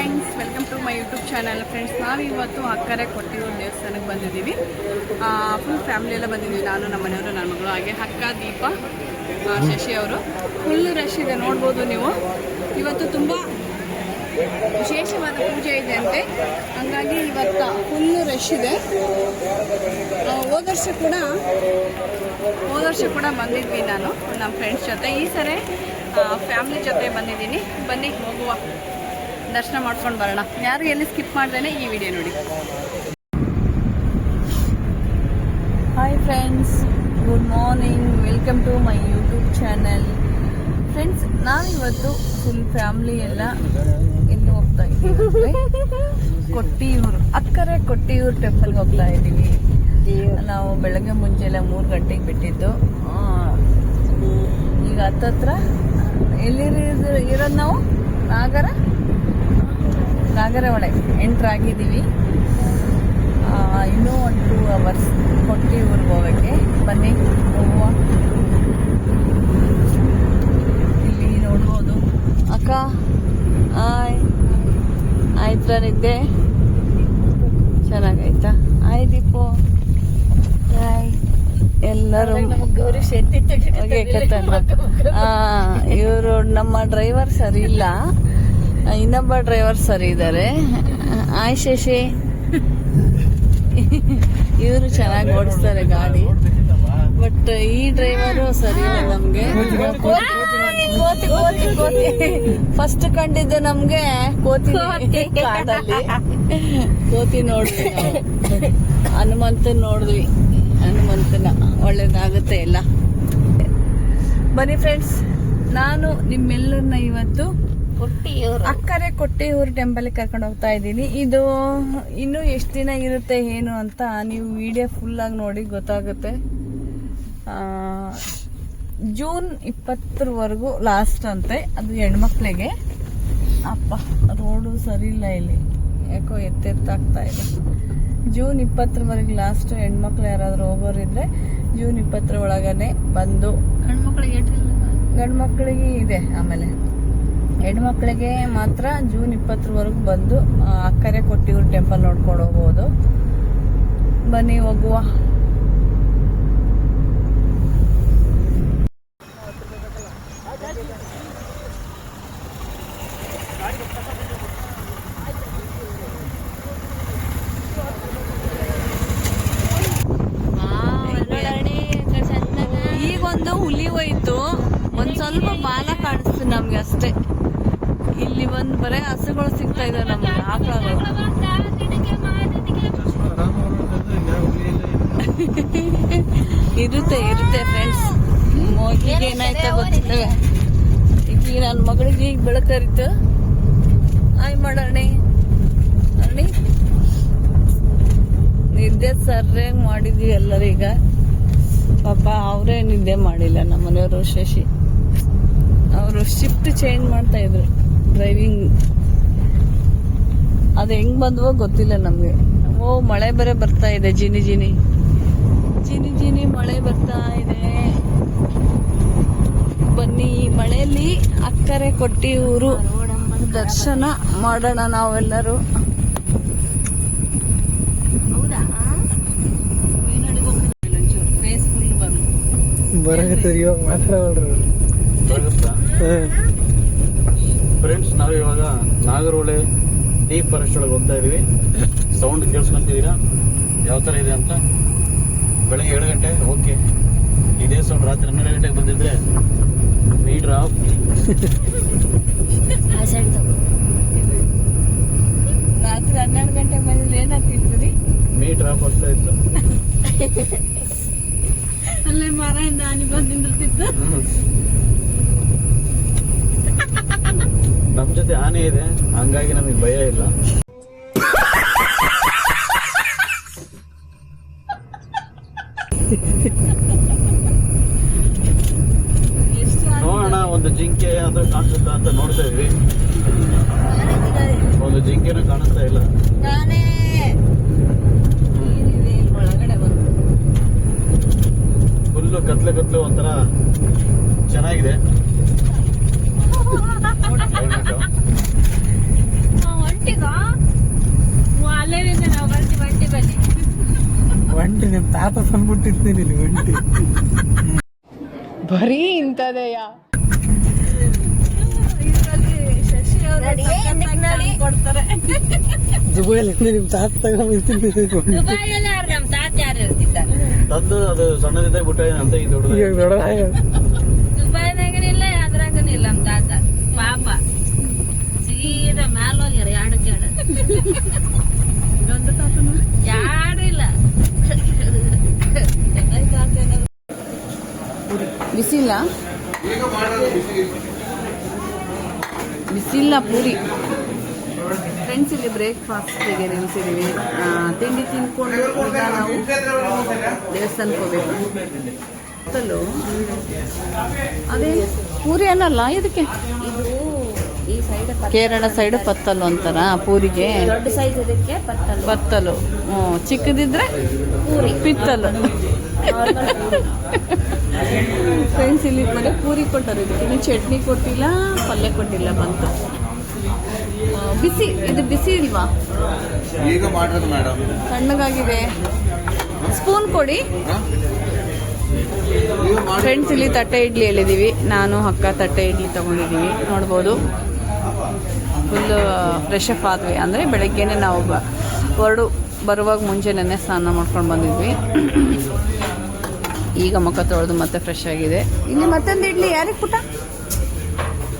Friends, welcome to my YouTube channel. Friends, ನಾವಿವತ್ತು ಅಕ್ಕರೆ ಕೊಟ್ಟಿರೋ ದೇವಸ್ಥಾನಕ್ಕೆ ಬಂದಿದ್ದೀವಿ. ಫುಲ್ ಫ್ಯಾಮಿಲಿ ಎಲ್ಲ ಬಂದಿದ್ದೀವಿ. ನಾನು, ನಮ್ಮ ಮನೆಯವರು, ನನ್ನ ಮಗಳು, ಹಾಗೆ ಅಕ್ಕ ದೀಪ, ಶಶಿ ಅವರು. ಫುಲ್ ರಶ್ ಇದೆ, ನೋಡ್ಬೋದು ನೀವು. ಇವತ್ತು ತುಂಬ ವಿಶೇಷವಾದ ಪೂಜೆ ಇದೆ ಅಂತೆ, ಹಾಗಾಗಿ ಇವತ್ತು ಫುಲ್ ರಶ್ ಇದೆ. ಹೋದ ವರ್ಷ ಕೂಡ ಬಂದಿದ್ವಿ ನಾನು ನಮ್ಮ ಫ್ರೆಂಡ್ಸ್ ಜೊತೆ. ಈ ಸರಿ ಫ್ಯಾಮಿಲಿ ಜೊತೆ ಬಂದಿದ್ದೀನಿ. ಬನ್ನಿ ಹೋಗುವ, ದರ್ಶನ ಮಾಡ್ಕೊಂಡು ಬರೋಣ. ಯಾರು ಎಲ್ಲಿ ಸ್ಕಿಪ್ ಮಾಡ್ದೇನೆ ಈ ವಿಡಿಯೋ ನೋಡಿ. Hi friends, good morning, welcome to my YouTube channel. Friends, ನಾವಿವತ್ತು ಫುಲ್ ಫ್ಯಾಮಿಲಿ ಎಲ್ಲ ಎಲ್ಲಿ ಹೋಗ್ತಾ ಇದ್ದೀವಿ, ಕೊಟ್ಟಿಯೂರು, ಅಕ್ಕರೆ ಕೊಟ್ಟಿಯೂರು ಟೆಂಪಲ್ಗೆ ಹೋಗ್ತಾ ಇದ್ದೀವಿ. ನಾವು ಬೆಳಗ್ಗೆ ಮುಂಚೆಲ್ಲ 3 ಗಂಟೆಗೆ ಬಿಟ್ಟಿದ್ದು. ಈಗ ಹತ್ತತ್ರ ಇರೋದು ನಾವು ನಾಗರ ಒಳಗೆ ಎಂಟ್ರ್ ಆಗಿದ್ದೀವಿ. ಇನ್ನೂ 1-2 ಅವರ್ಸ್ ಕೊಟ್ಟಿಯೂರ್ಗೆ ಹೋಗೋಕ್ಕೆ. ಬನ್ನಿ ಹೋಗುವ. ಇಲ್ಲಿ ನೋಡ್ಬೋದು. ಅಕ್ಕ ಆಯ್ತಾ ನಿದ್ದೆ? ಚೆನ್ನಾಗಾಯ್ತಾ? ದೀಪು ಎಲ್ಲರೂ ಇವರು ನಮ್ಮ ಡ್ರೈವರ್ ಸರಿ ಇಲ್ಲ, ಇನ್ನೊಬ್ಬ ಡ್ರೈವರ್ ಸರಿ ಇದ್ದಾರೆ. ಶಶಿ ಇವರು ಚೆನ್ನಾಗಿ ಓಡಿಸ್ತಾರೆ ಗಾಡಿ, ಬಟ್ ಈ ಡ್ರೈವರು ಸರಿ ಇಲ್ಲ ನಮ್ಗೆ. ಕೋತಿ ಫಸ್ಟ್ ಕಂಡಿದ್ದು ನಮ್ಗೆ ಕೋತಿ ಕಾಡಲ್ಲಿ. ಕೋತಿ ನೋಡಿದ್ವಿ ನಾವು, ಹನುಮಂತನ ನೋಡಿದ್ವಿ. ಹನುಮಂತನ ಒಳ್ಳೇದಾಗುತ್ತೆ ಎಲ್ಲ. ಬನ್ನಿ ಫ್ರೆಂಡ್ಸ್, ನಾನು ನಿಮ್ಮೆಲ್ಲರನ್ನ ಇವತ್ತು ಅಕ್ಕರೆ ಕೊಟ್ಟಿಯೂರು ಟೆಂಪಲ್ ಕರ್ಕೊಂಡು ಹೋಗ್ತಾ ಇದ್ದೀನಿ. ಇದು ಇನ್ನು ಎಷ್ಟು ದಿನ ಇರುತ್ತೆ ಏನು ಅಂತ ನೀವು ವಿಡಿಯೋ ಫುಲ್ ಆಗಿ ನೋಡಿ ಗೊತ್ತಾಗುತ್ತೆ. ಜೂನ್ 20ರವರೆಗೂ ಲಾಸ್ಟ್ ಅಂತೆ. ಅದು ಹೆಣ್ಮಕ್ಳಿಗೆ. ಅಪ್ಪ ರೋಡು ಸರಿ ಇಲ್ಲ ಇಲ್ಲಿ, ಯಾಕೋ ಎತ್ತೆತ್ತಾಗ್ತಾ ಇದೆ. ಜೂನ್ 20ರವರೆಗೆ ಲಾಸ್ಟ್. ಹೆಣ್ಮಕ್ಳು ಯಾರಾದ್ರೂ ಹೋಗೋರಿದ್ರೆ ಜೂನ್ 20ರ ಒಳಗನೆ ಬಂದು, ಗಂಡ್ಮಕ್ಳಿಗೆ ಇದೆ. ಆಮೇಲೆ ಹೆಣ್ಮಕ್ಳಿಗೆ ಮಾತ್ರ ಜೂನ್ 20ರವರೆಗೂ ಬಂದು ಅಕ್ಕರೆ ಕೊಟ್ಟಿಯೂರು ಟೆಂಪಲ್ ನೋಡ್ಕೊಂಡು ಹೋಗ್ಬೋದು. ಬನ್ನಿ ಹೋಗುವ. ಈಗೊಂದು ಹುಲಿ ಹೋಯ್ತು, ಒಂದ್ ಸ್ವಲ್ಪ ಬಾಲ ಕಾಣಿಸ್ತು ನಮ್ಗೆ ಅಷ್ಟೇ. ಇಲ್ಲಿ ಬಂದು ಬರೀ ಹಸುಗಳು ಸಿಗ್ತಾ ಇದಾವೆ ನಮ್ಗೆ, ಆಕಳಗಳು. ಇರುತ್ತೆ ಫ್ರೆಂಡ್ಸ್. ಈಗ ಏನಾಯ್ತಾ ಗೊತ್ತಿದ್ದೇವೆ. ಈಗ ನನ್ನ ಮಗಳಿಗೆ ಈಗ ಬೆಳಕರಿತು. ಮಾಡೋಣ ಅರ್ಣಿ, ನಿದ್ದೆ ಸರ್ಯಾಗಿ ಮಾಡಿದ್ವಿ ಎಲ್ಲರೂ. ಈಗ ಪಾಪ ಅವರೇ ನಿದ್ದೆ ಮಾಡಿಲ್ಲ. ನಮ್ಮ ಮನೆಯವರು ಶಶಿ ಅವರು ಶಿಫ್ಟ್ ಚೇಂಜ್ ಮಾಡ್ತಾ ಇದ್ರು ಡ್ರೈವಿಂಗ್. ಅದು ಹೆಂಗ್ ಬಂದ್ವೋ ಗೊತ್ತಿಲ್ಲ ನಮ್ಗೆ. ಮಳೆ ಬೇರೆ ಬರ್ತಾ ಇದೆ, ಜಿನಿ ಜಿನಿ ಮಳೆ ಬರ್ತಾ ಇದೆ. ಬನ್ನಿ, ಈ ಮಳೆಯಲ್ಲಿ ಅಕ್ಕರೆ ಕೊಟ್ಟಿಯೂರು ದರ್ಶನ ಮಾಡೋಣ ನಾವೆಲ್ಲರೂ. ಫ್ರೆಂಡ್ಸ್, ನಾವು ಇವಾಗ ನಾಗರಹೊಳೆ ಡೀಪ್ ಫಾರೆಸ್ಟ್ ಒಳಗೆ ಹೋಗ್ತಾ ಇದೀವಿ. ಸೌಂಡ್ ಕೇಳಿಸ್ಕೊಂತಿದ್ದೀರಾ ಯಾವ ತರ ಇದೆ ಅಂತ? ಬೆಳಗ್ಗೆ 7 ಗಂಟೆ ಓಕೆ, ಇದೇ ಸೌಂಡ್ ರಾತ್ರಿ 12 ಗಂಟೆಗೆ ಬಂದಿದ್ರೆ ಮೀಟರ್ ಆಫ್. ರಾತ್ರಿ 12 ಗಂಟೆಗೆ ಬಂದಿದ್ರೆ ಏನಾಗ್ತಿತ್ತು? ಮೀಟರ್ ಆಫ್ ಆಗ್ತಾ ಇತ್ತು. ಅಲ್ಲೇ ಮರದಿಂದ ಆನಿ ಬಂದಿರ್ತಿತ್ತು. ನಮ್ ಜೊತೆ ಆನೆ ಇದೆ, ಹಂಗಾಗಿ ನಮಗೆ ಭಯ ಇಲ್ಲ. ನೋಡೋಣ, ಒಂದು ಜಿಂಕೆ ಅದು ಕಾಣಿಸುತ್ತಾ ಅಂತ ನೋಡ್ತಾ ಇದ್ವಿ. ಒಂದು ಜಿಂಕೆನೂ ಕಾಣಿಸ್ತಾ ಇಲ್ಲ. ಫುಲ್ಲು ಕತ್ಲೆ ಒಂಥರ ಚೆನ್ನಾಗಿದೆ. ತಾತ ತಂದ್ಬಿಟ್ಟಿರ್ತೀನಿ ಇಲ್ಲಿ ಒಂಟಿ ಬರೀ ಇಂಥದೆಯಾ ಕೊಡ್ತಾರೆ. ದುಬೈಲಿ ನಿಮ್ ತಾತ ತಗೊಂಡ್ಬಿಡ್ತೀನಿ ತಂದು ಅದು ಸಣ್ಣದಿದ್ದಾಗ ಬಿಟ್ಟ ಅಂತ ಈ ದೊಡ್ಡದ ದುಬೈನಾಗನಿಲ್ಲ ಅದ್ರಾಗನಿಲ್ಲ ನಮ್ ತಾತ ಪಾಪ ಸೀದಾ ಮ್ಯಾಲ ಹೋಗ್ಯಾರ ಯಾರು ಇಲ್ಲ ಬಿಸಿಲ್ಲ ಬಿಸಿಲ್ಲ ಪೂರಿ ಫ್ರೆಂಡ್ಸ್ ಇಲ್ಲಿ ಬ್ರೇಕ್ಫಾಸ್ಟಿಗೆ ನಿಲ್ಸಿದೀವಿ ತಿಂಡಿ ತಿನ್ಕೊಂಡು ಈಗ ನಾವು ದೇವಸ್ಥಾನಕ್ಕೆ ಹೋಗ್ಬೇಕು ಪತ್ತಲು ಅದೇ ಪೂರಿ ಅನ್ನಲ್ಲ ಇದಕ್ಕೆ ಇದು ಈ ಸೈಡ್ ಕೇರಳ ಸೈಡ್ ಪತ್ತಲು ಅಂತಾರ ಪೂರಿಗೆ ದೊಡ್ಡ ಸೈಜ್ ಇದಕ್ಕೆ ಪತ್ತಲು ಚಿಕ್ಕದಿದ್ರೆ ಪೂರಿ ಪಿತ್ತಲು ಫ್ರೆಂಡ್ಸ್ ಇಲ್ಲಿ ಮನೆ ಪೂರಿ ಕೊಟ್ಟರು ಇದಕ್ಕೆ ಚಟ್ನಿ ಕೊಟ್ಟಿಲ್ಲ ಪಲ್ಯ ಕೊಟ್ಟಿಲ್ಲ ಬಂತು ಬಿಸಿ ಇದು ಬಿಸಿ ಇಲ್ವಾ ಈಗ ಮಾಡೋದು ಮೇಡಮ್ ತಣ್ಣಗಾಗಿದೆ ಸ್ಪೂನ್ ಕೊಡಿ ಫ್ರೆಂಡ್ಸ್ ಇಲ್ಲಿ ತಟ್ಟೆ ಇಡ್ಲಿ ಹೇಳಿದೀವಿ ನಾನು ಅಕ್ಕ ತಟ್ಟೆ ಇಡ್ಲಿ ತಗೊಂಡಿದ್ದೀವಿ ನೋಡ್ಬೋದು ಫುಲ್ ಫ್ರೆಶ್ ಅಪ್ ಆದ್ವಿ ಅಂದರೆ ಬೆಳಗ್ಗೆನೆ ನಾವು ಬರುವಾಗ ಮುಂಚೆನೇ ಸ್ನಾನ ಮಾಡ್ಕೊಂಡು ಬಂದಿದ್ವಿ ಈಗ ಮುಖ ತೊಳೆದು ಮತ್ತೆ ಫ್ರೆಶ್ ಆಗಿದೆ ಇಲ್ಲಿ ಮತ್ತೊಂದು ಇಡ್ಲಿ ಯಾರಿಗೆ ಪುಟ್ಟ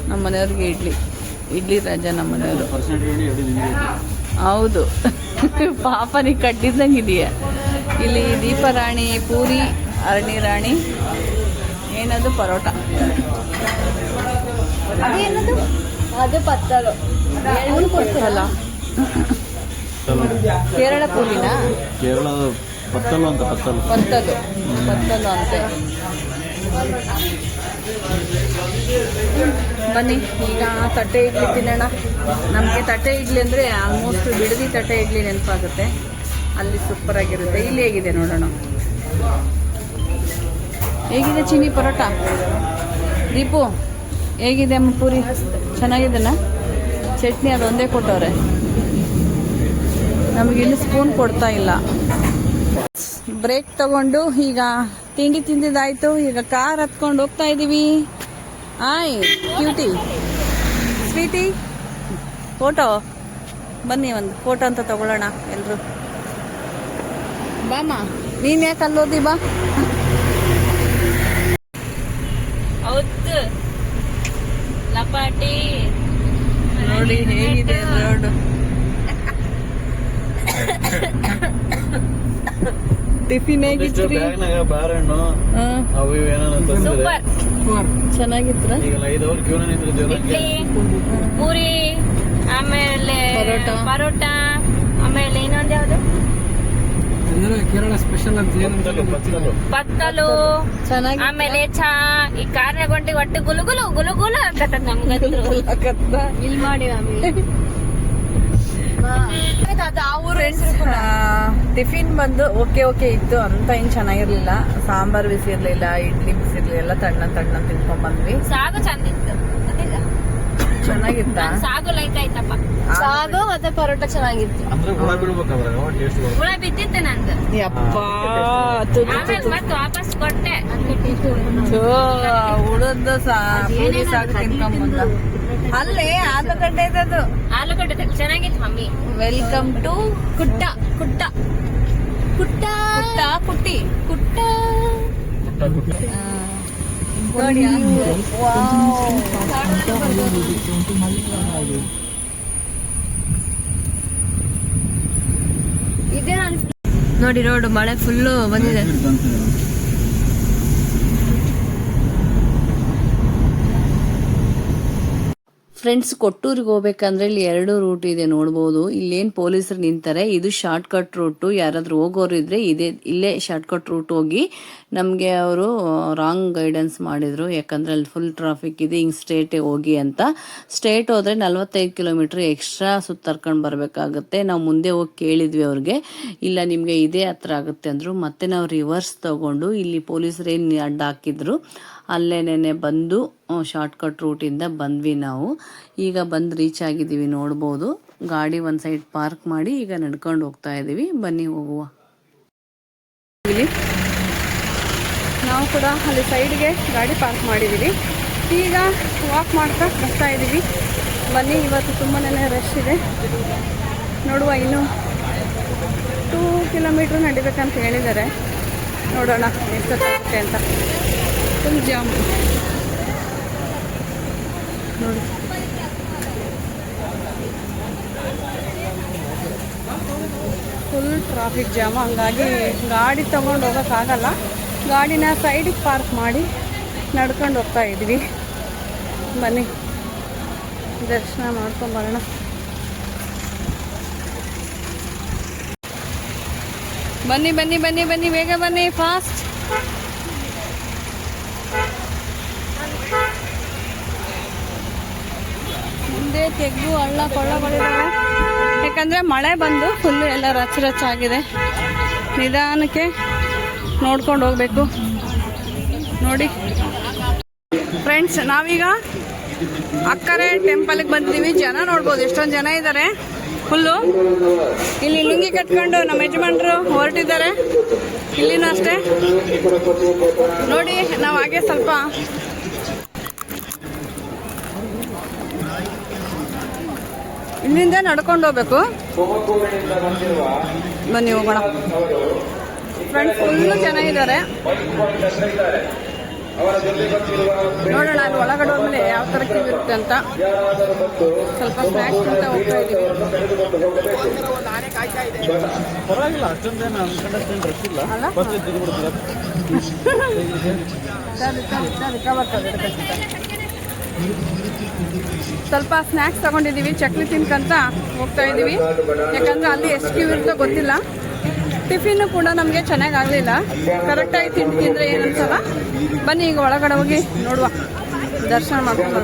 ನಮ್ಮ ಮನೆಯವ್ರಿಗೆ ಇಡ್ಲಿ ರಾಜ ನಮ್ಮ ಮನೆಯವರು ಹೌದು ಪಾಪ ನೀ ಕಟ್ಟಿದ್ದಂಗಿದೆಯಾ ಇಲ್ಲಿ ದೀಪರಾಣಿ ಪೂರಿ ಅರಣಿ ರಾಣಿ ಏನದು ಪರೋಟ ಅದೇನದು ಅದು ಪತ್ತಲು ಕೊಡ್ತಾರಲ್ಲ ಕೇರಳ ಪೂರಿನಾ ಕೇರಳ ಪತ್ತಲು ಅಂತ ಪತ್ತಲು ಅಂತೆ ಬನ್ನಿ ಈಗ ತಟ್ಟೆ ಇಡ್ಲಿ ತಿನ್ನೋಣ ನಮಗೆ ತಟ್ಟೆ ಇಡ್ಲಿ ಅಂದರೆ ಆಲ್ಮೋಸ್ಟ್ ಬಿಡದಿ ತಟ್ಟೆ ಇಡ್ಲಿ ನೆನಪಾಗುತ್ತೆ ಅಲ್ಲಿ ಸೂಪರ್ ಆಗಿರುತ್ತೆ ಇಲ್ಲಿ ಹೇಗಿದೆ ನೋಡೋಣ ಹೇಗಿದೆ ಚಿನಿ ಪರೋಟ ದೀಪು ಹೇಗಿದೆ ಅಮ್ಮ ಪೂರಿ ಚೆನ್ನಾಗಿದೆನಾ ಚಟ್ನಿ ಅದೊಂದೇ ಕೊಟ್ಟವ್ರೆ ನಮಗಿಲ್ಲಿ ಸ್ಪೂನ್ ಕೊಡ್ತಾ ಇಲ್ಲ ಬ್ರೇಕ್ ತಗೊಂಡು ಈಗ ತಿಂಡಿ ತಿಂದಿದ್ದಾಯ್ತು ಈಗ ಕಾರ್ ಹತ್ಕೊಂಡು ಹೋಗ್ತಾ ಇದ್ದೀವಿ ಆಯ್ ಕ್ಯೂಟಿ ಸ್ವೀಟಿ ಫೋಟೋ ಬನ್ನಿ ಒಂದು ಫೋಟೋ ಅಂತ ತಗೊಳ್ಳೋಣ ಎಲ್ರು ಬಾಮ ನೀನ್ ಯಾಕೆ ಅಲ್ಲೋದಿ ಬಾ ಹೌದು ಲಪಾಟಿ ನೋಡಿ ಹೇಗಿದೆ ರೋಡ್ ಟಿಫಿನ್ ಹೇಗಿತ್ರಿ ಬಾಳೆಹಣ್ಣು ಅವು ಏನೇನಂತ ಸೂಪರ್ ಚೆನ್ನಾಗಿತ್ರ ಈಗ 5 ಅವರ್ ಕ್ಯೂನ ನಿಂತಿರ್ತೀವಿ ಇಡ್ಲಿ ಪೂರಿ ಆಮೇಲೆ ಪರೋಟ ಆಮೇಲೆ ಇನ್ನೊಂದು ಯಾವ್ದು ಕೇರಳ ಸ್ಪೆಷಲ್ ಅಂತ ಪತ್ತಲು ಚೆನ್ನಾಗಿ ಆಮೇಲೆ ಚಾ ಈ ಕಾರ್ನಾಗ ಹೊಂಟಿ ಒಟ್ಟು ಗುಲುಗುಲು ಅಂತ ನಮ್ಗಂತೂ ಇಲ್ಲಿ ಮಾಡಿ ಟಿಫಿನ್ ಬಂದು ಓಕೆ ಇತ್ತು ಅಂತ ಏನ್ ಚೆನ್ನಾಗಿರ್ಲಿಲ್ಲ ಸಾಂಬಾರ್ ಬಿಸಿ ಇರ್ಲಿಲ್ಲ ಇಡ್ಲಿ ಬಿಸಿ ಇರ್ಲಿಲ್ಲ ತಣ್ಣ ತಿನ್ಕೊಂಡ್ ಬಂದ್ವಿ ಸಾಗು ಚಂದಿತ್ತು ಚೆನ್ನಾಗಿತ್ತ ಸಾಗು ಲೈಕ್ ಆಯ್ತಪ್ಪ ಸಾಗು ಮತ್ತೆ ಪರೋಟ ಚೆನ್ನಾಗಿತ್ತು ಅಂದ್ರೆ ಹುಳ ಬೀಳ್ಬೇಕಾದ್ರೆ ಟೇಸ್ಟ್ ಹುಳ ಬಿದ್ದಿತ್ತು ನಂದು ಯಪ್ಪಾ ಆಮೇಲೆ ಮತ್ತೆ ವಾಪಸ್ ಕೊಟ್ಟೆ ಉಳದ ಪೂರಿ ಸಾಗು ತಿನ್ಕೊಂಬಂದ ಅಲ್ಲೇ ಆಲೂಗಡ್ಡೆ ಇದ್ದದು ಆಲೂಗಡ್ಡೆ ಚೆನ್ನಾಗಿತ್ತು ಮಮ್ಮಿ ವೆಲ್ಕಮ್ ಟು ಕುಟ್ಟ ಪುಟ್ಟಿ ನೋಡಿ ನೋಡಿ ರೋಡ್ ಮಳೆ ಫುಲ್ಲು ಬಂದಿದೆ ಫ್ರೆಂಡ್ಸ್ ಕೊಟ್ಟೂರಿಗೆ ಹೋಗ್ಬೇಕಂದ್ರೆ ಇಲ್ಲಿ 2 ರೂಟ್ ಇದೆ ನೋಡ್ಬೋದು ಇಲ್ಲೇನು ಪೊಲೀಸರು ನಿಂತಾರೆ ಇದು ಶಾರ್ಟ್ ಕಟ್ ರೂಟು ಯಾರಾದ್ರೂ ಹೋಗೋರು ಇದ್ರೆ ಇಲ್ಲೇ ಶಾರ್ಟ್ ಕಟ್ ರೂಟ್ ಹೋಗಿ ನಮಗೆ ಅವರು ರಾಂಗ್ ಗೈಡೆನ್ಸ್ ಮಾಡಿದ್ರು ಯಾಕಂದ್ರೆ ಅಲ್ಲಿ ಫುಲ್ ಟ್ರಾಫಿಕ್ ಇದೆ ಹಿಂಗ್ ಸ್ಟ್ರೇಟೇ ಹೋಗಿ ಅಂತ ಸ್ಟ್ರೇಟ್ ಹೋದ್ರೆ 45 ಕಿಲೋಮೀಟರ್ ಎಕ್ಸ್ಟ್ರಾ ಸುತ್ತರ್ಕೊಂಡು ಬರಬೇಕಾಗುತ್ತೆ ನಾವು ಮುಂದೆ ಹೋಗಿ ಕೇಳಿದ್ವಿ ಅವ್ರಿಗೆ ಇಲ್ಲ ನಿಮಗೆ ಇದೇ ಹತ್ರ ಆಗುತ್ತೆ ಅಂದ್ರು ಮತ್ತೆ ನಾವು ರಿವರ್ಸ್ ತಗೊಂಡು ಇಲ್ಲಿ ಪೊಲೀಸರು ಏನು ಅಡ್ಡ ಹಾಕಿದ್ರು ಅಲ್ಲೇನೆ ಬಂದು ಶಾರ್ಟ್ ಕಟ್ ರೂಟಿಂದ ಬಂದ್ವಿ ನಾವು ಈಗ ಬಂದು ರೀಚ್ ಆಗಿದ್ದೀವಿ ನೋಡ್ಬೋದು ಗಾಡಿ ಒಂದು ಸೈಡ್ ಪಾರ್ಕ್ ಮಾಡಿ ಈಗ ನಡ್ಕೊಂಡು ಹೋಗ್ತಾ ಇದ್ದೀವಿ ಬನ್ನಿ ಹೋಗುವ ಇಲ್ಲಿ ನಾವು ಕೂಡ ಅಲ್ಲಿ ಸೈಡ್ಗೆ ಗಾಡಿ ಪಾರ್ಕ್ ಮಾಡಿದ್ದೀವಿ. ಈಗ ವಾಕ್ ಮಾಡ್ತಾ ಬರ್ತಾ ಇದ್ದೀವಿ. ಬನ್ನಿ, ಇವತ್ತು ತುಂಬಾ ರಶ್ ಇದೆ. ನೋಡುವ, ಇನ್ನೂ 2 ಕಿಲೋಮೀಟ್ರ್ ನಡಿಬೇಕಂತ ಹೇಳಿದ್ದಾರೆ. ನೋಡೋಣ ಎಷ್ಟೊತ್ತಾಗುತ್ತೆ ಅಂತ. ಫುಲ್ ಜಾಮ್ ನೋಡಿ. ಫುಲ್ ಟ್ರಾಫಿಕ್ ಜಾಮ್, ಹಂಗಾಗಿ ಗಾಡಿ ತೊಗೊಂಡು ಹೋಗೋಕ್ಕಾಗಲ್ಲ. ಗಾಡಿನ ಸೈಡಿಗೆ ಪಾರ್ಕ್ ಮಾಡಿ ನಡ್ಕೊಂಡು ಹೋಗ್ತಾ ಇದ್ವಿ. ಬನ್ನಿ ದರ್ಶನ ಮಾಡ್ಕೊಂಬರೋಣ. ಬನ್ನಿ ಬನ್ನಿ ಬನ್ನಿ ಬನ್ನಿ, ಬೇಗ ಬನ್ನಿ, ಫಾಸ್ಟ್. ಮುಂದೆ ತೆಗ್ಗು ಹಳ್ಳ ಕೊಳ್ಳಗಳಿದ್ದಾವೆ. ಯಾಕಂದರೆ ಮಳೆ ಬಂದು ಫುಲ್ಲು ಎಲ್ಲ ರಚ್ಚಾಗಿದೆ. ನಿಧಾನಕ್ಕೆ ನೋಡ್ಕೊಂಡು ಹೋಗ್ಬೇಕು. ನೋಡಿ ಫ್ರೆಂಡ್ಸ್, ನಾವೀಗ ಅಕ್ಕರೆ ಟೆಂಪಲ್ಗೆ ಬಂದಿದ್ದೀವಿ. ಜನ ನೋಡ್ಬೋದು, ಎಷ್ಟೊಂದು ಜನ ಇದ್ದಾರೆ ಫುಲ್ಲು. ಇಲ್ಲಿ ಲುಂಗಿ ಕಟ್ಕೊಂಡು ನಮ್ಮ ಯಜಮಾನ್ರು ಹೊರಟಿದ್ದಾರೆ. ಇಲ್ಲಿನೂ ಅಷ್ಟೇ ನೋಡಿ. ನಾವು ಹಾಗೆ ಸ್ವಲ್ಪ ಇಲ್ಲಿಂದ ನಡ್ಕೊಂಡು ಹೋಗ್ಬೇಕು. ಬನ್ನಿ ಹೋಗೋಣ ಫ್ರೆಂಡ್ಸ್. ಫುಲ್ಲು ಜನ ಇದ್ದಾರೆ. ನೋಡೋಣ ಅಲ್ಲಿ ಒಳಗಡೆ ಹೋದ್ಮೇಲೆ ಯಾವ ಥರ ಕ್ಯೂ ಇರುತ್ತೆ ಅಂತ. ಸ್ವಲ್ಪ ಸ್ನ್ಯಾಕ್ಸ್ ಅಂತ ಹೋಗ್ತಾ ಇದ್ದೀವಿ. ಪರವಾಗಿಲ್ಲ, ಅಷ್ಟೊಂದೇನು ಅನ್ಕೊಂಡಷ್ಟೇನು ರಶ್ ಇಲ್ಲ. ಸ್ವಲ್ಪ ಸ್ನ್ಯಾಕ್ಸ್ ತಗೊಂಡಿದ್ದೀವಿ, ಚಕ್ಲಿ ತಿನ್ಕಂತ ಹೋಗ್ತಾ ಇದ್ದೀವಿ. ಯಾಕಂದ್ರೆ ಅಲ್ಲಿ ಎಷ್ಟು ಕ್ಯೂ ಇರುತ್ತೋ ಗೊತ್ತಿಲ್ಲ. ಟಿಫಿನ್ ಕೂಡ ನಮಗೆ ಚೆನ್ನಾಗಿ ಆಗಲಿಲ್ಲ. ಕರೆಕ್ಟಾಗಿ ತಿಂದ್ರೆ ಏನು ಅನ್ಸಲ್ಲ. ಬನ್ನಿ ಈಗ ಒಳಗಡೆ ಹೋಗಿ ನೋಡುವ, ದರ್ಶನ ಮಾಡ್ಕೊಂಡು.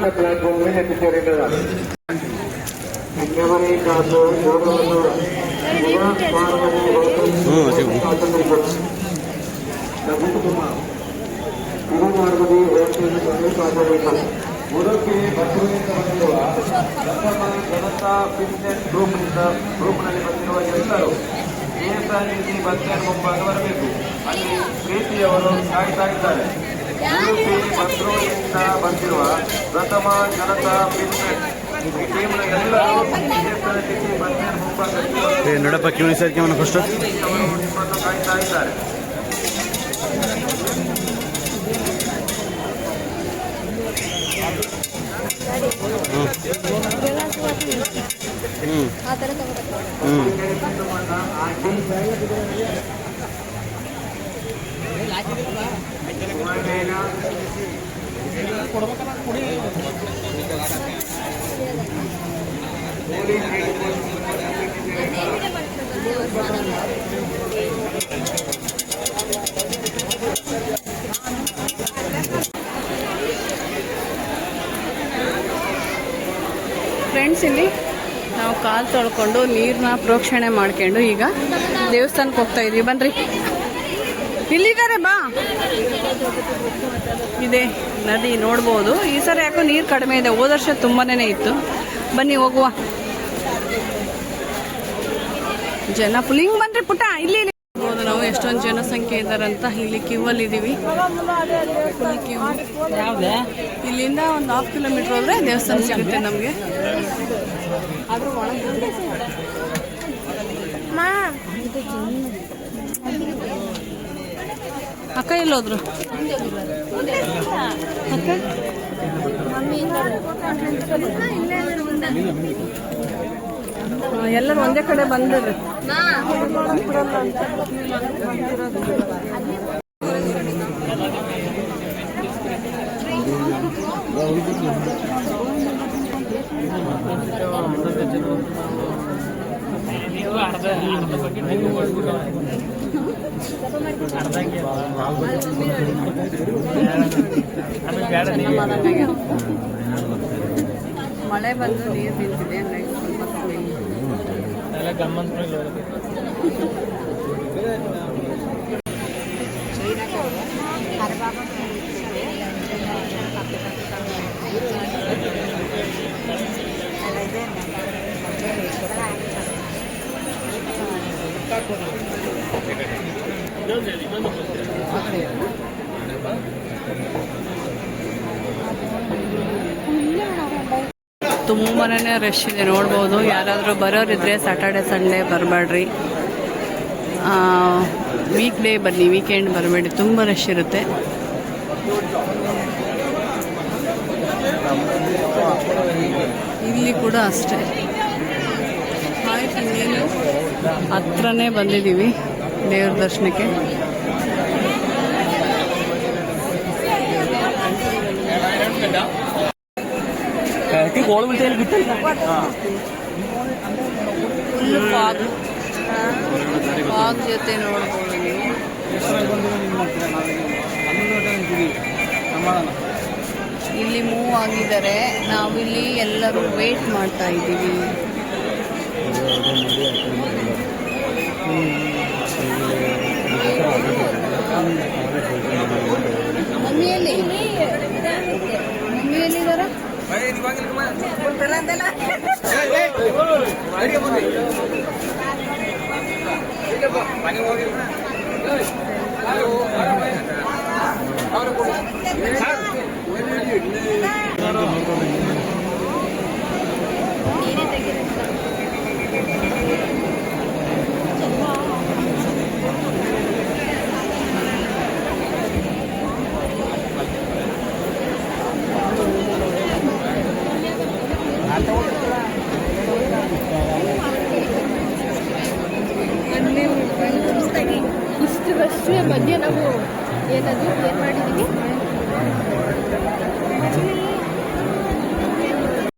ಉಡುಪಿ ಬಸವನಿಂದ ಬಂದಿರುವ ಜನತಾ ಫಿಟ್ನೆಸ್ ಗ್ರೂಪ್ನಲ್ಲಿ ಬಂದಿರುವ ಎಲ್ಲರೂ KSRTC ಬಸ್ ಸ್ಟ್ಯಾಂಡ್ ಮುಂಭಾಗ ಬರಬೇಕು. ಅಲ್ಲಿ ಪ್ರೀತಿಯವರು ಕಾಯ್ತಾ ಇದ್ದಾರೆ. ಉಡುಪಿ ಬಸವನಿಂದ ಬಂದಿರುವ ಪ್ರಥಮ ಜನತಾ ಫಿಟ್ನೆಸ್ ಟೀಮ್ನ ಎಲ್ಲರೂ KSRTC ಬಸ್ ಸ್ಟ್ಯಾಂಡ್ ಮುಂಭಾಗ ನೋಡಪ್ಪ ಕಿವಿ ಸರ್ಕೆ ಅವನು ಫಸ್ಟ್ ನಿಮ್ಮನ್ನು ಕಾಯ್ತಾ ಇದ್ದಾರೆ. ಫ್ರೆಂಡ್ಸ್, ಇಲ್ಲಿ ನಾವು ಕಾಲು ತೊಳ್ಕೊಂಡು ನೀರನ್ನ ಪ್ರೋಕ್ಷಣೆ ಮಾಡ್ಕೊಂಡು ಈಗ ದೇವಸ್ಥಾನಕ್ಕೆ ಹೋಗ್ತಾ ಇದೀವಿ. ಬನ್ರಿ, ಇಲ್ಲಿದ್ದಾರೆ, ಬಾ. ಇದೆ ನದಿ ನೋಡ್ಬೋದು. ಈ ಸರಿ ಯಾಕೋ ನೀರು ಕಡಿಮೆ ಇದೆ, ಹೋದ ವರ್ಷ ತುಂಬಾನೇ ಇತ್ತು. ಬನ್ನಿ ಹೋಗುವ. ಜನ ಫುಲ್ ಹಿಂಗ್ ಬನ್ರಿ ಪುಟ್ಟ. ಇಲ್ಲಿ ನೋಡ್ಬೋದು ನಾವು ಎಷ್ಟೊಂದು ಜನಸಂಖ್ಯೆ ಇದ್ದಾರಂತ. ಇಲ್ಲಿ ಕ್ಯೂ ಅಲ್ಲಿ ಇದೀವಿ. Full queue. ಇಲ್ಲಿಂದ ಒಂದು 1/2 ಕಿಲೋಮೀಟರ್ ಹೋದ್ರೆ ದೇವಸ್ಥಾನ ಸಿಗುತ್ತೆ ನಮಗೆ. ಅಕ್ಕ ಎಲ್ಲೋದ್ರು? ಅಕ್ಕ ಎಲ್ಲರೂ ಒಂದೇ ಕಡೆ ಬಂದಿರ್ರಿ. ಮಳೆ ಬಂದು ನೀರು ನಿಂತಿದೆ. ತುಂಬಾನೇ ರಶ್ ಇದೆ ನೋಡ್ಬೋದು. ಯಾರಾದರೂ ಬರೋರಿದ್ರೆ ಸ್ಯಾಟರ್ಡೆ ಸಂಡೇ ಬರಬೇಡ್ರಿ, ವೀಕ್ ಡೇ ಬನ್ನಿ, ವೀಕೆಂಡ್ ಬರಬೇಡಿ, ತುಂಬ ರಶ್ ಇರುತ್ತೆ. ಇಲ್ಲಿ ಕೂಡ ಅಷ್ಟೇ. ಆಯ್ತು, ಇನ್ನೇನು ಹತ್ರನೇ ಬಂದಿದ್ದೀವಿ ದೇವ್ರ ದರ್ಶನಕ್ಕೆ. ಫುಲ್ ಫಾಗ್ ಜೊತೆ ನೋಡ್ಬೋದು ನೀವು. ಇಲ್ಲಿ ಮೂವ್ ಆಗಿದ್ದಾರೆ, ನಾವಿಲ್ಲಿ ಎಲ್ಲರೂ ವೇಟ್ ಮಾಡ್ತಾ ಇದ್ದೀವಿ. ಮಮ್ಮಿಯಲ್ಲಿ ಮಮ್ಮಿಯಲ್ಲಿದ್ದಾರ ಇಷ್ಟು ವರ್ಷ ಮಧ್ಯೆ ನಾವು ಏನದು ಏನ್ ಮಾಡಿದೀವಿ,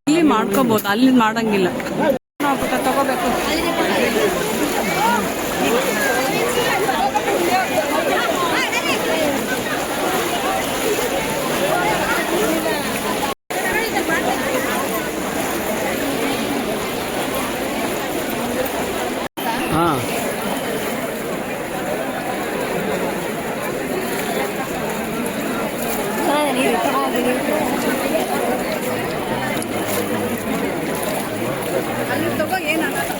ಇಲ್ಲಿ ಮಾಡ್ಕೋಬಹುದು, ಅಲ್ಲಿ ಮಾಡಂಗಿಲ್ಲ. ತಗೋಬೇಕು. ಹಾಂ, ಅಲ್ಲಿ ತಗೋ, ಏನಾಗಲ್ಲ.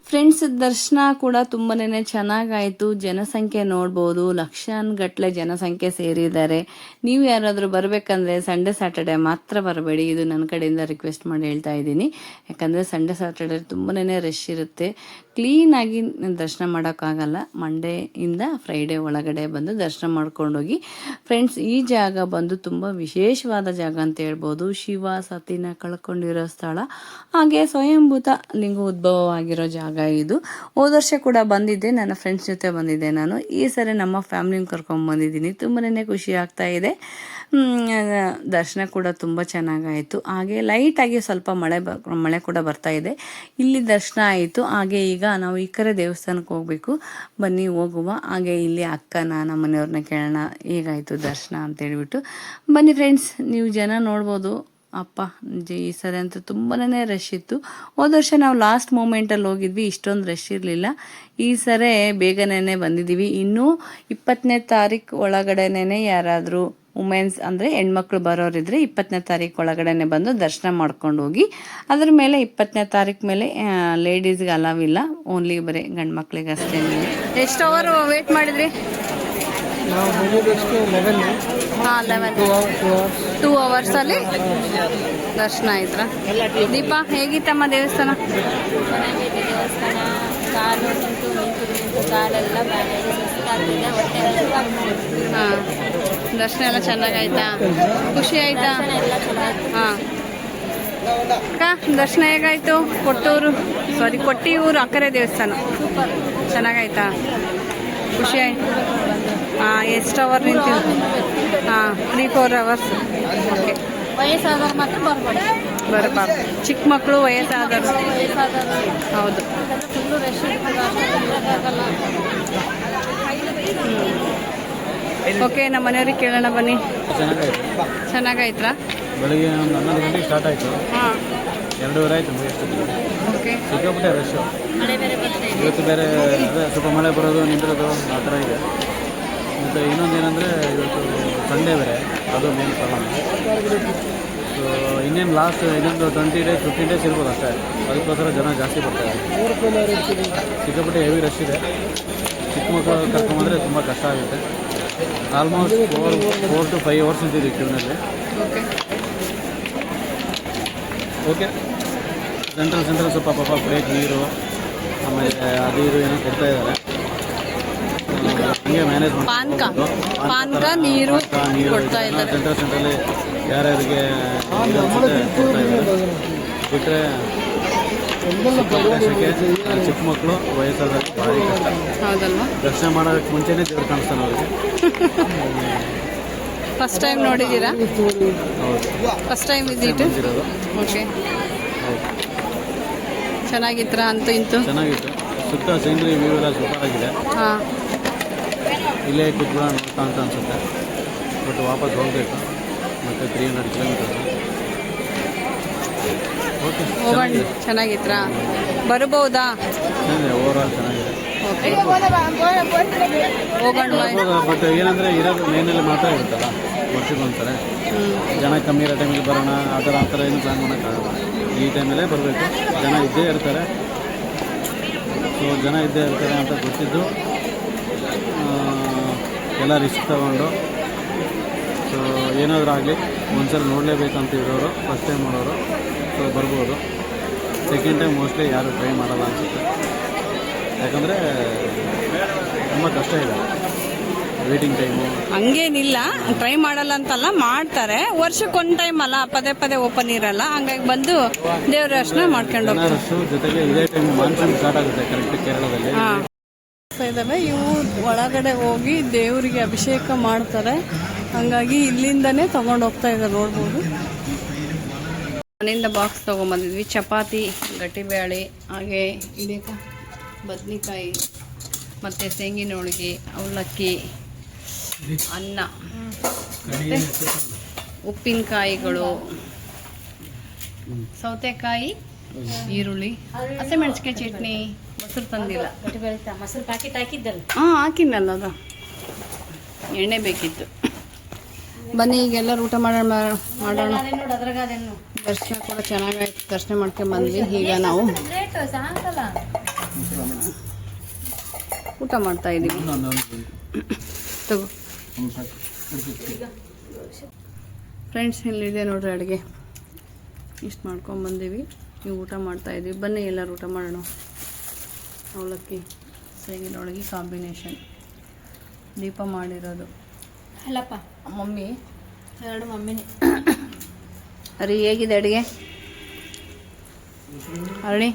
ಫ್ರೆಂಡ್ಸ್, ದರ್ಶನ ಕೂಡ ತುಂಬಾನೇ ಚೆನ್ನಾಗಾಯಿತು. ಜನಸಂಖ್ಯೆ ನೋಡ್ಬೋದು, ಲಕ್ಷಾನುಗಟ್ಟಲೆ ಜನಸಂಖ್ಯೆ ಸೇರಿದ್ದಾರೆ. ನೀವು ಯಾರಾದರೂ ಬರಬೇಕಂದ್ರೆ ಸಂಡೇ ಸ್ಯಾಟರ್ಡೆ ಮಾತ್ರ ಬರಬೇಡಿ, ಇದು ನನ್ನ ಕಡೆಯಿಂದ ರಿಕ್ವೆಸ್ಟ್ ಮಾಡಿ ಹೇಳ್ತಾ ಇದ್ದೀನಿ. ಯಾಕಂದರೆ ಸಂಡೇ ಸ್ಯಾಟರ್ಡೆ ತುಂಬಾನೇ ರಶ್ ಇರುತ್ತೆ, ಕ್ಲೀನಾಗಿ ದರ್ಶನ ಮಾಡೋಕ್ಕಾಗಲ್ಲ. ಮಂಡೇಯಿಂದ ಫ್ರೈಡೇ ಒಳಗಡೆ ಬಂದು ದರ್ಶನ ಮಾಡ್ಕೊಂಡೋಗಿ. ಫ್ರೆಂಡ್ಸ್, ಈ ಜಾಗ ಬಂದು ತುಂಬ ವಿಶೇಷವಾದ ಜಾಗ ಅಂತ ಹೇಳ್ಬೋದು. ಶಿವ ಸತಿನ ಕಳ್ಕೊಂಡಿರೋ ಸ್ಥಳ, ಹಾಗೆ ಸ್ವಯಂಭೂತ ಲಿಂಗ ಉದ್ಭವವಾಗಿರೋ ಜಾಗ ಇದು. ಹೋದ ವರ್ಷ ಕೂಡ ಬಂದಿದ್ದೆ, ನನ್ನ ಫ್ರೆಂಡ್ಸ್ ಜೊತೆ ಬಂದಿದ್ದೆ ನಾನು. ಈ ಸರಿ ನಮ್ಮ ಫ್ಯಾಮಿಲಿನ ಕರ್ಕೊಂಡು ಬಂದಿದ್ದೀನಿ. ತುಂಬನೇ ಖುಷಿ ಆಗ್ತಾ ಇದೆ. ದರ್ಶನ ಕೂಡ ತುಂಬ ಚೆನ್ನಾಗಾಯಿತು. ಹಾಗೆ ಲೈಟಾಗಿ ಸ್ವಲ್ಪ ಮಳೆ ಕೂಡ ಬರ್ತಾ ಇದೆ. ಇಲ್ಲಿ ದರ್ಶನ ಆಯಿತು. ಹಾಗೆ ಈಗ ನಾವು ಈ ಕಡೆ ದೇವಸ್ಥಾನಕ್ಕೆ ಹೋಗಬೇಕು, ಬನ್ನಿ ಹೋಗುವ. ಹಾಗೆ ಇಲ್ಲಿ ಅಕ್ಕನ ನಮ್ಮ ಮನೆಯವ್ರನ್ನ ಕೇಳೋಣ ಹೇಗಾಯಿತು ದರ್ಶನ ಅಂತ ಹೇಳ್ಬಿಟ್ಟು. ಬನ್ನಿ ಫ್ರೆಂಡ್ಸ್, ನೀವು ಜನ ನೋಡ್ಬೋದು. ಅಪ್ಪ ಈ ಸರಿ ಅಂತೂ ತುಂಬಾನೇ ರಶ್ ಇತ್ತು. ಹೋದ ವರ್ಷ ನಾವು ಲಾಸ್ಟ್ ಮೂಮೆಂಟಲ್ಲಿ ಹೋಗಿದ್ವಿ, ಇಷ್ಟೊಂದು ರಶ್ ಇರಲಿಲ್ಲ. ಈ ಸರಿ ಬೇಗನೆ ಬಂದಿದ್ದೀವಿ. ಇನ್ನೂ 20ನೇ ತಾರೀಕು ಒಳಗಡೆನೇ ಯಾರಾದರೂ ವುಮೆನ್ಸ್ ಅಂದರೆ ಹೆಣ್ಮಕ್ಳು ಬರೋರಿದ್ರೆ 20ನೇ ತಾರೀಕು ಒಳಗಡೆನೆ ಬಂದು ದರ್ಶನ ಮಾಡ್ಕೊಂಡು ಹೋಗಿ. ಅದ್ರ ಮೇಲೆ 20ನೇ ತಾರೀಕು ಮೇಲೆ ಲೇಡೀಸ್ಗೆ ಅಲಾವಿಲ್ಲ, ಓನ್ಲಿ ಬರೀ ಗಂಡು ಮಕ್ಳಿಗೆ ಅಷ್ಟೇ. ಎಷ್ಟು ಅವರ್ ವೇಟ್ ಮಾಡಿದ್ರಿ? ನಾವು ಬಂದಿದ್ದಷ್ಟು 11. ಹಾಂ, 2 ಅವರ್ಸಲ್ಲಿ ದರ್ಶನ ಆಯ್ತಾ? ದೀಪ, ಹೇಗಿತ್ತಮ್ಮ ದೇವಸ್ಥಾನ? ಚೆನ್ನಾಗಿದೆ ದೇವಸ್ಥಾನ. ಕಾಲು ನಿಂತು ಕಾಲೆಲ್ಲ ಬ್ಯಾಡಾಗಿ ಸುಸ್ತಾಗ್ತಿದೆ, ಹೊಟ್ಟೆ ಹಾಂ, ದರ್ಶನ ಎಲ್ಲ ಚೆನ್ನಾಗಾಯ್ತಾ? ಖುಷಿ ಆಯ್ತಾ? ಎಲ್ಲ ಚೆನ್ನಾಗಿ. ಹಾಂ ಅಕ್ಕ, ದರ್ಶನ ಹೇಗಾಯ್ತು? ಕೊಟ್ಟಿಯೂರು ಅಕ್ಕರೆ ದೇವಸ್ಥಾನ ಚೆನ್ನಾಗಾಯ್ತಾ? ಖುಷಿ ಆಯ್ತು? ಹಾಂ, ಎಷ್ಟು ಅವರ್ ನಿಂತು? ಹಾಂ, 3-4 ಅವರ್ಸ್. ಓಕೆ, ವಯಸ್ಸಾದವ್ರು ಮಾತ್ರ ಬರಬಾರ್ದು. ಚಿಕ್ಕ ಮಕ್ಕಳು, ವಯಸ್ಸಾದವರು. ಹೌದು. Full rush ಇರೋಕ್ಕಾಗಲ್ಲ. ಓಕೆ, ನಮ್ಮ ಮನೆಯವ್ರಿಗೆ ಕೇಳೋಣ ಬನ್ನಿ. ಚೆನ್ನಾಗಾಯ್ತು. ಚೆನ್ನಾಗಾಯ್ತಾ? ಬೆಳಿಗ್ಗೆ ಒಂದು 11 ಗಂಟೆಗೆ ಸ್ಟಾರ್ಟ್ ಆಯಿತು, ಹಾಂ, 2:30 ಆಯಿತು ಮುಗಿಯೋಷ್ಟೊತ್ತಿಗೆ. ಓಕೆ. ಸಿಕ್ಕಾಪಟ್ಟೆ ರಶ್. ಮಳೆ ಬೇರೆ ಬರ್ತಾ ಇದೆ. ಇವತ್ತು ಬೇರೆ ಅದೇ ಸ್ವಲ್ಪ ಮಳೆ ಬರೋದು ನಿಂತಿರೋದು ಆ ಥರ ಇದೆ. ಮತ್ತು ಇನ್ನೊಂದು ಏನಂದರೆ ಇವತ್ತು ಸಂಡೇ ಬೇರೆ, ಅದು ಮೇನ್ ಪ್ರಾಬ್ಲಮ್. ಸೊ ಇನ್ನೇನು ಲಾಸ್ಟ್ ಇನ್ನೊಂದು 20 ಡೇಸ್ 15 ಡೇಸ್ ಇರ್ಬೋದು ಅಷ್ಟೇ. ಅದಕ್ಕೋಸ್ಕರ ಜನ ಜಾಸ್ತಿ ಬರ್ತಾರೆ. ಸಿಕ್ಕಾಪಟ್ಟೆ ಹೆವಿ ರಶ್ ಇದೆ. ಚಿಕ್ಕ ಮಕ್ಕಳು ಕರ್ಕೊಂಬಂದರೆ ತುಂಬ ಕಷ್ಟ ಆಗುತ್ತೆ. ಆಲ್ಮೋಸ್ಟ್ 4 to 5 hours ನಿಂತಿದ್ದೀವಿ ಕ್ಯೂನಲ್ಲಿ. ಓಕೆ ಸೆಂಟ್ರಲ್ ಸ್ವಲ್ಪ ಪಾಪ ಬ್ರೇಕ್ ನೀರು ಆಮೇಲೆ ಅದು ಇದು ಏನೋ ಕೊಡ್ತಾ ಇದ್ದಾರೆ. ಹಂಗೆ ಮ್ಯಾನೇಜ್ ಪಾನ್ಕ ನೀರು ಕೊಡ್ತಾ ಇದ್ದಾರೆ. ಸೆಂಟ್ರಲ್ಲಿ ಯಾರ್ಯಾರಿಗೆ ಕೊಡ್ತಾ ಇದ್ದಾರೆ. ಬಿಟ್ಟರೆ ಚಿಕ್ಕ ಮಕ್ಕಳು ವಯಸ್ಸಾದವ್ರಿಗೆ ಭಾರಿ ಕಷ್ಟ. ಹೌದಲ್ವಾ? ದರ್ಶನ ಮಾಡೋದಕ್ಕೆ ಮುಂಚೆನೇ ದೇವ್ರು ಕಾಣಿಸ್ತಾನೆ ಅವ್ರಿಗೆ. ಫಸ್ಟ್ ಟೈಮ್ ನೋಡಿದ್ದೀರಾ? ಹೌದು, ಫಸ್ಟ್ ಟೈಮ್ ವಿಸಿಟ್. ಇರೋದು. ಓಕೆ, ಹೌದು, ಚೆನ್ನಾಗಿತ್ತಾ? ಅಂತೂ ಇಂತೂ ಚೆನ್ನಾಗಿತ್ತು. ಸುತ್ತ ಸೀನರಿ ವ್ಯೂ ಎಲ್ಲ ಸೂಪರ್ ಆಗಿದೆ. ಹಾಂ, ಇಲ್ಲೇ ಕೂತ್ಬಿಡೋಣ ನೋಡ್ತಾ ಅಂತ ಅನಿಸುತ್ತೆ. ಬಟ್ ವಾಪಸ್ ಹೋಗಬೇಕು ಮತ್ತು 300 ಕಿಲೋಮೀಟರ್ಸ್. ಓಕೆ, ಹೋಗೋಣ. ಚೆನ್ನಾಗಿತ್ತಾ? ಬರ್ಬೋದಾ? ಓವರಾಲ್ ಚೆನ್ನಾಗಿದೆ. ಓಕೆ, ಹೋಗೋಣ. ಬಟ್ ಏನಂದರೆ ಇರೋದು ಮೇನಲ್ಲಿ ಮಾತ್ರ ಇರುತ್ತಲ್ಲ, ವರ್ಷಕ್ಕೊಂದ್ಸರಿ. ಜನ ಕಮ್ಮಿ ಇರೋ ಟೈಮಲ್ಲಿ ಬರೋಣ ಆ ಥರ ಏನು ಪ್ಲ್ಯಾನ್ ಮಾಡೋಕ್ಕಾಗಲ್ಲ. ಈ ಟೈಮಲ್ಲೇ ಬರಬೇಕು. ಜನ ಇದ್ದೇ ಇರ್ತಾರೆ. ಸೊ ಜನ ಇದ್ದೇ ಇರ್ತಾರೆ ಅಂತ ಗೊತ್ತಿದ್ದು ಎಲ್ಲ ರಿಸ್ಕ್ ತಗೊಂಡು ಸೊ ಏನಾದರೂ ಆಗಲಿ ಒಂದ್ಸಲ ನೋಡಲೇಬೇಕಂತ ಇರೋರು, ಫಸ್ಟ್ ಟೈಮ್ ಮಾಡೋರು ಸೊ ಬರ್ಬೋದು. ಸೆಕೆಂಡ್ ಟೈಮ್ ಮೋಸ್ಟ್ಲಿ ಯಾರು ಟ್ರೈ ಮಾಡಲ್ಲ ಅನಿಸುತ್ತೆ. ಯಾಕಂದರೆ ತುಂಬ ಕಷ್ಟ ಇದೆ ವೇಟಿಂಗ್ ಟೈಮು. ಹಂಗೇನಿಲ್ಲ, ಟ್ರೈ ಮಾಡಲ್ಲ ಅಂತಲ್ಲ, ಮಾಡ್ತಾರೆ. ವರ್ಷಕ್ಕೊಂದು ಟೈಮ್ ಅಲ್ಲ, ಪದೇ ಪದೇ ಓಪನ್ ಇರಲ್ಲ. ಹಂಗಾಗಿ ಬಂದು ದೇವ್ರ ದರ್ಶನ ಮಾಡ್ಕೊಂಡು ಹೋಗ್ತಾರೆ. ರಶ್ಶು ಜೊತೆಗೆ ಇದೇ ಟೈಮ್ ಮಾನ್ಸೂನ್ ಸ್ಟಾರ್ಟ್ ಆಗುತ್ತೆ ಕರೆಕ್ಟ್ ಕೇರಳದಲ್ಲಿ. ಇದಾವೆ. ಇವು ಒಳಗಡೆ ಹೋಗಿ ದೇವರಿಗೆ ಅಭಿಷೇಕ ಮಾಡ್ತಾರೆ. ಹಂಗಾಗಿ ಇಲ್ಲಿಂದನೇ ತಗೊಂಡು ಹೋಗ್ತಾ ಇದ್ದಾರೆ, ನೋಡ್ಬೋದು. ಮನೆಯಿಂದ ಬಾಕ್ಸ್ ತೊಗೊಂಬಂದಿದ್ವಿ. ಚಪಾತಿ, ಗಟ್ಟಿಬೇಳೆ, ಹಾಗೆ ಇದೀಗ ಬದ್ನಿಕಾಯಿ ಮತ್ತು ಶೇಂಗಿನ ಹೋಳಿಗೆ, ಅವಲಕ್ಕಿ, ಅನ್ನ, ಮತ್ತು ಉಪ್ಪಿನಕಾಯಿಗಳು, ಸೌತೆಕಾಯಿ, ಈರುಳ್ಳಿ, ಹಸಿಮೆಣಸಿಕಾಯಿ ಚಟ್ನಿ, ಮೊಸರು ತಂದಿಲ್ಲ. ಮೊಸರು ಪ್ಯಾಕೆಟ್ ಹಾಕಿದ್ದಲ್ಲ. ಹಾಂ, ಹಾಕಿನಲ್ಲ, ಅದು ಎಣ್ಣೆ ಬೇಕಿತ್ತು. ಬನ್ನಿ ಈಗೆಲ್ಲರೂ ಊಟ ಮಾಡೋಣ. ದರ್ಶನ ಕೂಡ ಚೆನ್ನಾಗಾಯ್ತು. ದರ್ಶನ ಮಾಡ್ಕೊಂಡು ಬಂದ್ವಿ. ಈಗ ನಾವು ಊಟ ಮಾಡ್ತಾ ಇದ್ದೀವಿ. ತಗೋ ಫ್ರೆಂಡ್ಸ್, ಇಲ್ಲಿದೆ ನೋಡ್ರಿ ಅಡುಗೆ. ಇಷ್ಟು ಮಾಡ್ಕೊಂಡು ಬಂದೀವಿ. ನೀವು ಊಟ ಮಾಡ್ತಾ ಇದ್ದೀವಿ. ಬನ್ನಿ ಎಲ್ಲರೂ ಊಟ ಮಾಡೋಣ. ಅವಲಕ್ಕಿ, ಶೇಂಗಿನೊಳಗೆ ಕಾಂಬಿನೇಷನ್. ದೀಪ ಮಾಡಿರೋದು ಅಲ್ಲಪ್ಪ, ಮಮ್ಮಿ. 2 ಮಮ್ಮಿನೇ. ಅರಿ, ಹೇಗಿದೆ ಅಡುಗೆ? ಅರಣಿ,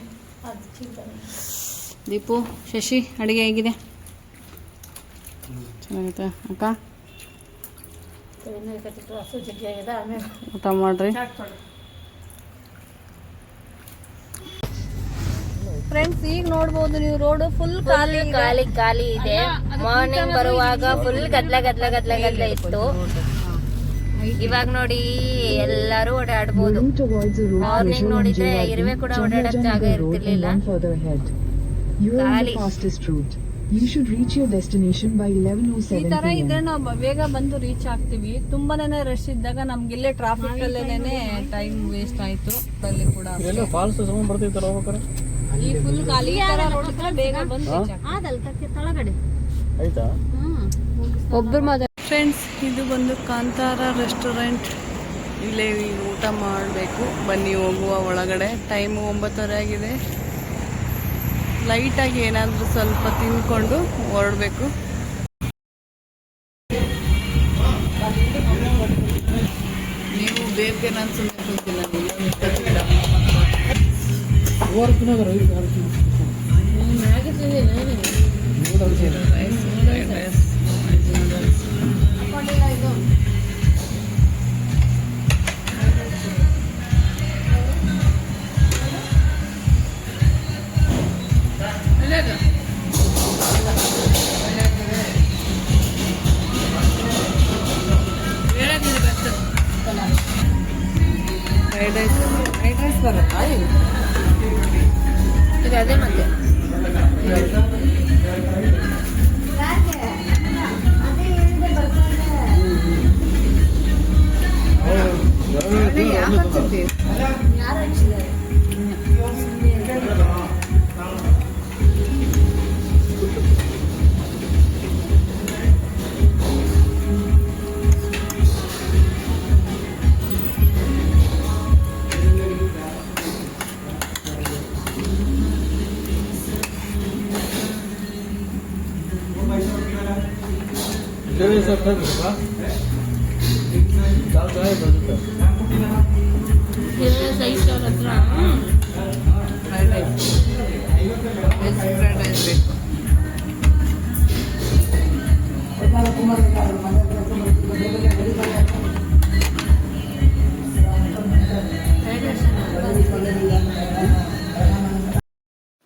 ದೀಪು, ಶಶಿ, ಅಡುಗೆ ಹೇಗಿದೆ? ಚೆನ್ನಾಗೈತೆ ಅಕ್ಕ? ಊಟ ಮಾಡ್ರಿ ಫ್ರೆಂಡ್ಸ್. ಈಗ ನೋಡ್ಬೋದು ನೀವು, ರೋಡ್ ಫುಲ್ ಖಾಲಿ ಇದೆ. ಮಾರ್ನಿಂಗ್ ಬರುವಾಗ ಫುಲ್ ಗದ್ಲ ಇತ್ತು. ಇವಾಗ ನೋಡಿ ಎಲ್ಲರೂ ಓಡಾಡ್ಬೋದು. ಮಾರ್ನಿಂಗ್ ನೋಡಿದ್ರೆ ಇರುವೆ ಕೂಡ ಓಡಾಡಕ್ ಜಾಗ ಇರ್ತಿರ್ಲಿಲ್ಲ. ಈ ತರ ಇದ್ರೆ ನಾವು ಬೇಗ ಬಂದು ರೀಚ್ ಆಗ್ತೀವಿ. ತುಂಬಾನೇ ರಶ್ ಇದ್ದಾಗ ನಮ್ಗಿಲ್ಲೇ ಟ್ರಾಫಿಕ್ ಅಲ್ಲೇನೆ ಟೈಮ್ ವೇಸ್ಟ್ ಆಯ್ತು. ಅಲ್ಲಿ ಕೂಡ ಫಾಲ್ಸ್ ಬರ್ತಿರ್ತಾರೆ ಹೋಗ್ಬೇಕಾರೆ. ಈ ಫುಲ್ ಖಾಲಿ ರೋಡ್ ಇದ್ರೆ ಬೇಗ ಬಂದು ತಳಗಡೆ ಆಯ್ತಾ? ಒಬ್ಬರು ಮಾತ್ರ. ಫ್ರೆಂಡ್ಸ್, ಇದು ಬಂದು ಕಾಂತಾರ ರೆಸ್ಟೋರೆಂಟ್. ಇಲ್ಲೇ ಊಟ ಮಾಡಬೇಕು. ಬನ್ನಿ ಹೋಗುವ ಒಳಗಡೆ. ಟೈಮು 9:30 ಆಗಿದೆ. ಲೈಟಾಗಿ ಏನಾದರೂ ಸ್ವಲ್ಪ ತಿಂದ್ಕೊಂಡು ಹೊರಡಬೇಕು. ನೀವು ಬೇರೆ ನಾನು ಸುಮ್ಮನೆ ಕೂತಿಲ್ಲ. ಫ್ರೈಡ್ ರೈಸ್ ಬರುತ್ತಾ? ಇದು ಅದೇ ಮತ್ತೆ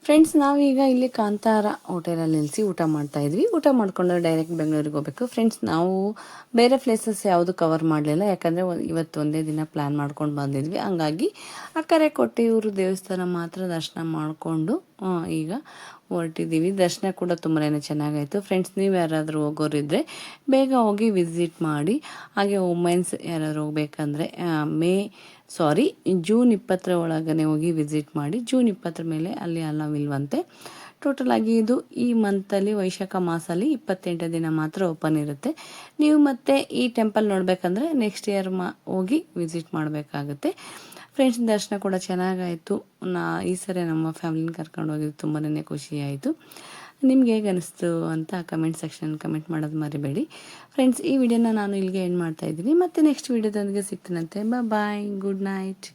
ಫ್ರೆಂಡ್ಸ್, ನಾವೀಗ ಇಲ್ಲಿ ಕಾಂತಾರ ಹೋಟೆಲಲ್ಲಿ ನಿಲ್ಲಿಸಿ ಊಟ ಮಾಡ್ತಾ ಇದ್ವಿ. ಊಟ ಮಾಡ್ಕೊಂಡು ಡೈರೆಕ್ಟ್ ಬೆಂಗಳೂರಿಗೆ ಹೋಗ್ಬೇಕು. ಫ್ರೆಂಡ್ಸ್, ನಾವು ಬೇರೆ ಪ್ಲೇಸಸ್ ಯಾವುದು ಕವರ್ ಮಾಡಲಿಲ್ಲ, ಯಾಕಂದರೆ ಇವತ್ತು ಒಂದೇ ದಿನ ಪ್ಲ್ಯಾನ್ ಮಾಡ್ಕೊಂಡು ಬಂದಿದ್ವಿ. ಹಂಗಾಗಿ ಅಕ್ಕರೆ ಕೊಟ್ಟಿಯೂರು ದೇವಸ್ಥಾನ ಮಾತ್ರ ದರ್ಶನ ಮಾಡಿಕೊಂಡು ಈಗ ಹೊರಟಿದ್ದೀವಿ. ದರ್ಶನ ಕೂಡ ತುಂಬಾ ಚೆನ್ನಾಗಾಯಿತು. ಫ್ರೆಂಡ್ಸ್, ನೀವು ಯಾರಾದರೂ ಹೋಗೋರಿದ್ದರೆ ಬೇಗ ಹೋಗಿ ವಿಸಿಟ್ ಮಾಡಿ. ಹಾಗೆ ವುಮೆನ್ಸ್ ಯಾರಾದರೂ ಹೋಗ್ಬೇಕಂದ್ರೆ ಜೂನ್ 20 ಒಳಗನೆ ಹೋಗಿ ವಿಸಿಟ್ ಮಾಡಿ. ಜೂನ್ 20 ಮೇಲೆ ಅಲ್ಲಿ ಅಲ್ಲವಿಲ್ವಂತೆ. ಟೋಟಲ್ ಆಗಿ ಇದು ಈ ಮಂತಲ್ಲಿ ವೈಶಾಖ ಮಾಸಲ್ಲಿ 28 ದಿನ ಮಾತ್ರ ಓಪನ್ ಇರುತ್ತೆ. ನೀವು ಮತ್ತೆ ಈ ಟೆಂಪಲ್ ನೋಡಬೇಕಂದ್ರೆ ನೆಕ್ಸ್ಟ್ ಇಯರ್ ಹೋಗಿ ವಿಸಿಟ್ ಮಾಡಬೇಕಾಗುತ್ತೆ. ಫ್ರೆಂಡ್ಸ್, ದರ್ಶನ ಕೂಡ ಚೆನ್ನಾಗಾಯಿತು. ಈ ಸರಿ ನಮ್ಮ ಫ್ಯಾಮಿಲಿನ ಕರ್ಕೊಂಡು ಹೋಗಿದ್ದು ತುಂಬಾ ಖುಷಿ ಆಯಿತು. ನಿಮ್ಗೆ ಹೇಗೆ ಅನಿಸ್ತು ಅಂತ ಕಮೆಂಟ್ ಸೆಕ್ಷನ್ ಕಮೆಂಟ್ ಮಾಡೋದು ಮರಿಬೇಡಿ. ಫ್ರೆಂಡ್ಸ್, ಈ ವಿಡಿಯೋನ ನಾನು ಇಲ್ಲಿಗೆ ಎಂಡ್ ಮಾಡ್ತಾ ಇದ್ದೀನಿ. ಮತ್ತೆ ನೆಕ್ಸ್ಟ್ ವಿಡಿಯೋದೊಂದಿಗೆ ಸಿಗ್ತೀನಂತೆ. Bye, good night.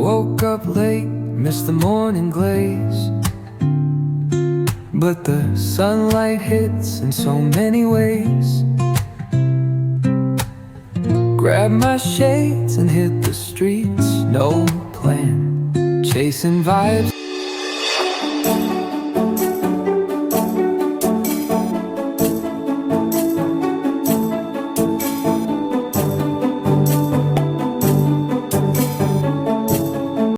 Woke up late, missed the morning glaze, but the sunlight hits in so many ways. Grabbed my shades and hit the streets, no plan, chasing vibes.